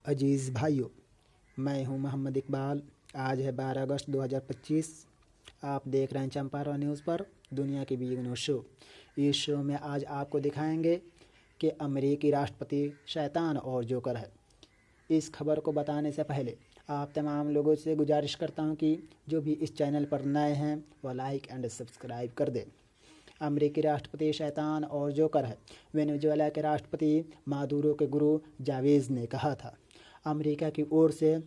अजीज़ भाइयों, मैं हूं मोहम्मद इकबाल। आज है 12 अगस्त 2025। आप देख रहे हैं चंपारण न्यूज़ पर दुनिया की बिग न्यूज़ शो। इस शो में आज आपको दिखाएंगे कि अमेरिकी राष्ट्रपति शैतान और जोकर है। इस खबर को बताने से पहले आप तमाम लोगों से गुजारिश करता हूं कि जो भी इस चैनल पर नए हैं वह लाइक एंड सब्सक्राइब कर दें। अमेरिकी राष्ट्रपति शैतान और जोकर है। वेनेजुएला के राष्ट्रपति मादुरो के गुरु जावेज़ ने कहा था, अमेरिका की ओर से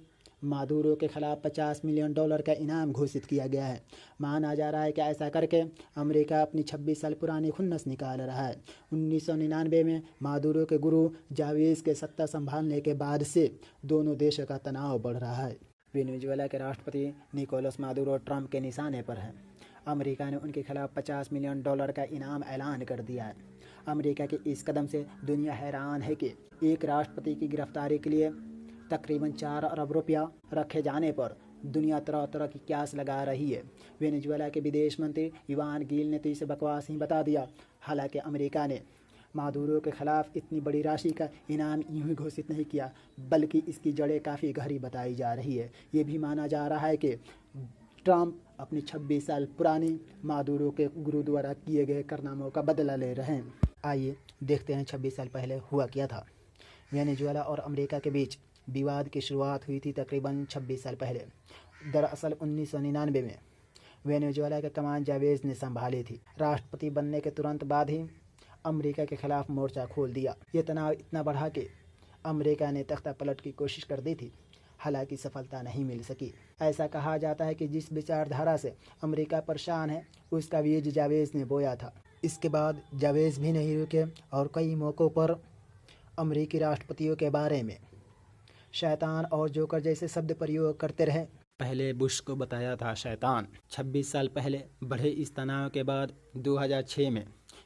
मादुरो के खिलाफ $50 मिलियन का इनाम घोषित किया गया है। माना जा रहा है कि ऐसा करके अमेरिका अपनी 26 साल पुरानी खुन्नस निकाल रहा है। 1999 में मादुरो के गुरु जावेज़ के सत्ता संभालने के बाद से दोनों देशों का तनाव बढ़ रहा है। वेनेजुएला के राष्ट्रपति निकोलस मादुरो ट्रंप के निशाने पर हैं। अमेरिका ने उनके खिलाफ $50 मिलियन का इनाम ऐलान कर दिया है। अमेरिका के इस कदम से दुनिया हैरान है कि एक राष्ट्रपति की गिरफ्तारी के लिए तकरीबन 4 अरब रुपया रखे जाने पर दुनिया तरह तरह की क्यास लगा रही है। वेनेजुएला के विदेश मंत्री इवान गिल ने तो इसे बकवास ही बता दिया। हालांकि अमेरिका ने मादुरो के खिलाफ इतनी बड़ी राशि का इनाम यूं ही घोषित नहीं किया, बल्कि इसकी जड़ें काफ़ी गहरी बताई जा रही है। ये भी माना जा रहा है कि ट्रंप अपनी 26 साल पुरानी मादुरो के गुरु द्वारा किए गए कारनामों का बदला ले रहे हैं। आइए देखते हैं 26 साल पहले हुआ क्या था। वेनेजुएला और अमेरिका के बीच विवाद की शुरुआत हुई थी तकरीबन 26 साल पहले। दरअसल 1999 में वेनेजुएला की कमान जावेज़ ने संभाली थी। राष्ट्रपति बनने के तुरंत बाद ही अमेरिका के खिलाफ मोर्चा खोल दिया। ये तनाव इतना बढ़ा कि अमेरिका ने तख्ता पलट की कोशिश कर दी थी, हालांकि सफलता नहीं मिल सकी। ऐसा कहा जाता है कि जिस विचारधारा से अमेरिका परेशान है उसका बीज जावेज़ ने बोया था। इसके बाद जावेज़ भी नहीं रुके और कई मौक़ों पर अमेरिकी राष्ट्रपतियों के बारे में शैतान और जोकर जैसे शब्द प्रयोग करते रहे। पहले बुश को बताया था शैतान। 26 साल पहले बढ़े इस तनाव के बाद 2006 में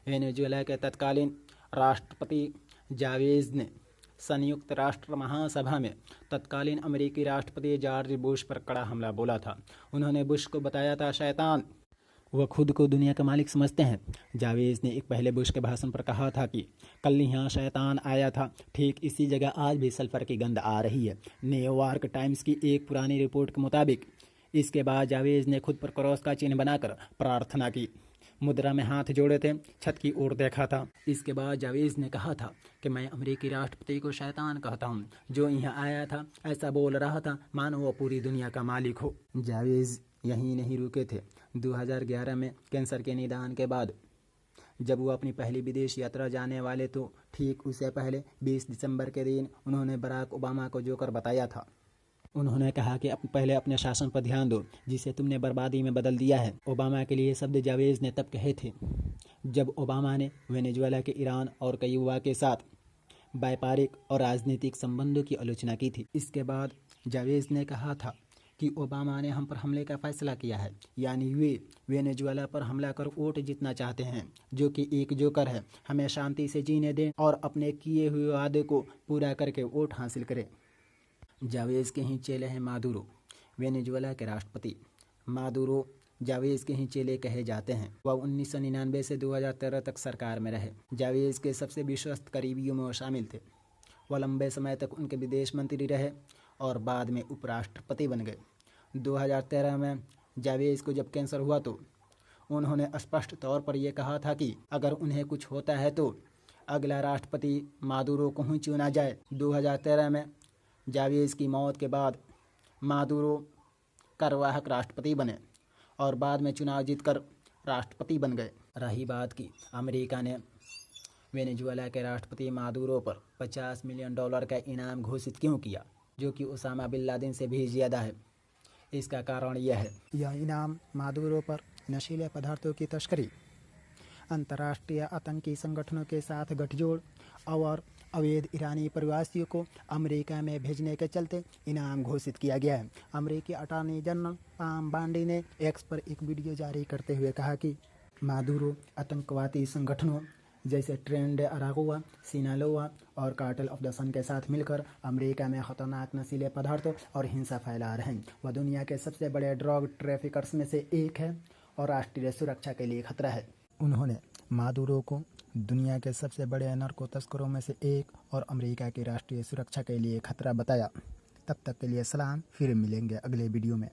वेनेजुएला के तत्कालीन राष्ट्रपति जावेज़ ने संयुक्त राष्ट्र महासभा में तत्कालीन अमेरिकी राष्ट्रपति जॉर्ज बुश पर कड़ा हमला बोला था। उन्होंने बुश को बताया था शैतान। वह खुद को दुनिया का मालिक समझते हैं। जावेज़ ने एक पहले बुश के भाषण पर कहा था कि कल यहाँ शैतान आया था, ठीक इसी जगह आज भी सल्फर की गंध आ रही है। न्यूयॉर्क टाइम्स की एक पुरानी रिपोर्ट के मुताबिक इसके बाद जावेज़ ने खुद पर क्रॉस का चिन्ह बनाकर प्रार्थना की, मुद्रा में हाथ जोड़े थे, छत की ओर देखा था। इसके बाद जावेज़ ने कहा था कि मैं अमेरिकी राष्ट्रपति को शैतान कहता हूँ। जो यहाँ आया था ऐसा बोल रहा था मानो वो पूरी दुनिया का मालिक हो। जावेज़ यहीं नहीं रुके थे। 2011 में कैंसर के निदान के बाद जब वो अपनी पहली विदेश यात्रा जाने वाले तो ठीक उससे पहले 20 दिसंबर के दिन उन्होंने बराक ओबामा को जोकर बताया था। उन्होंने कहा कि पहले अपने शासन पर ध्यान दो जिसे तुमने बर्बादी में बदल दिया है। ओबामा के लिए शब्द जावेज़ ने तब कहे थे जब ओबामा ने वेनेजुएला के ईरान और क्यूबा के साथ व्यापारिक और राजनीतिक संबंधों की आलोचना की थी। इसके बाद जावेज़ ने कहा था कि ओबामा ने हम पर हमले का फैसला किया है, यानी वे वेनेजुएला पर हमला कर वोट जीतना चाहते हैं, जो कि एक जोकर है। हमें शांति से जीने दें और अपने किए हुए वादे को पूरा करके वोट हासिल करें। जावेज़ के ही चेले हैं मादुरो। वेनेजुएला के राष्ट्रपति मादुरो जावेज़ के ही चेले कहे जाते हैं। वह 1999 से 2013 तक सरकार में रहे। जावेज़ के सबसे विश्वस्त करीबियों में वो शामिल थे। वह लंबे समय तक उनके विदेश मंत्री रहे और बाद में उपराष्ट्रपति बन गए। 2013 में जावेज़ को जब कैंसर हुआ तो उन्होंने स्पष्ट तौर पर यह कहा था कि अगर उन्हें कुछ होता है तो अगला राष्ट्रपति मादुरो को ही चुना जाए। 2013 में जावेज़ की मौत के बाद मादुरो कार्यवाहक राष्ट्रपति बने और बाद में चुनाव जीतकर राष्ट्रपति बन गए। रही बात की अमेरिका ने वेनेजुएला के राष्ट्रपति मादुरो पर $50 मिलियन का इनाम घोषित क्यों किया, जो कि ओसामा बिन लादेन से भी ज़्यादा है। इसका कारण यह है, यह इनाम मादुरो पर नशीले पदार्थों की तस्करी, अंतर्राष्ट्रीय आतंकी संगठनों के साथ गठजोड़ और अवैध ईरानी प्रवासियों को अमेरिका में भेजने के चलते इनाम घोषित किया गया है। अमेरिकी अटॉर्नी जनरल पाम बांडी ने एक्स पर एक वीडियो जारी करते हुए कहा कि मादुरो आतंकवादी संगठनों जैसे ट्रेन डे अरागुआ, सिनालोआ और कार्टेल ऑफ द सन के साथ मिलकर अमेरिका में खतरनाक नशीले पदार्थों और हिंसा फैला रहे हैं। वह दुनिया के सबसे बड़े ड्रग ट्रैफिकर्स में से एक है और राष्ट्रीय सुरक्षा के लिए खतरा है। उन्होंने मादुरो को दुनिया के सबसे बड़े नार्को तस्करों में से एक और अमेरिका की राष्ट्रीय सुरक्षा के लिए खतरा बताया। तब तक के लिए सलाम, फिर मिलेंगे अगले वीडियो में।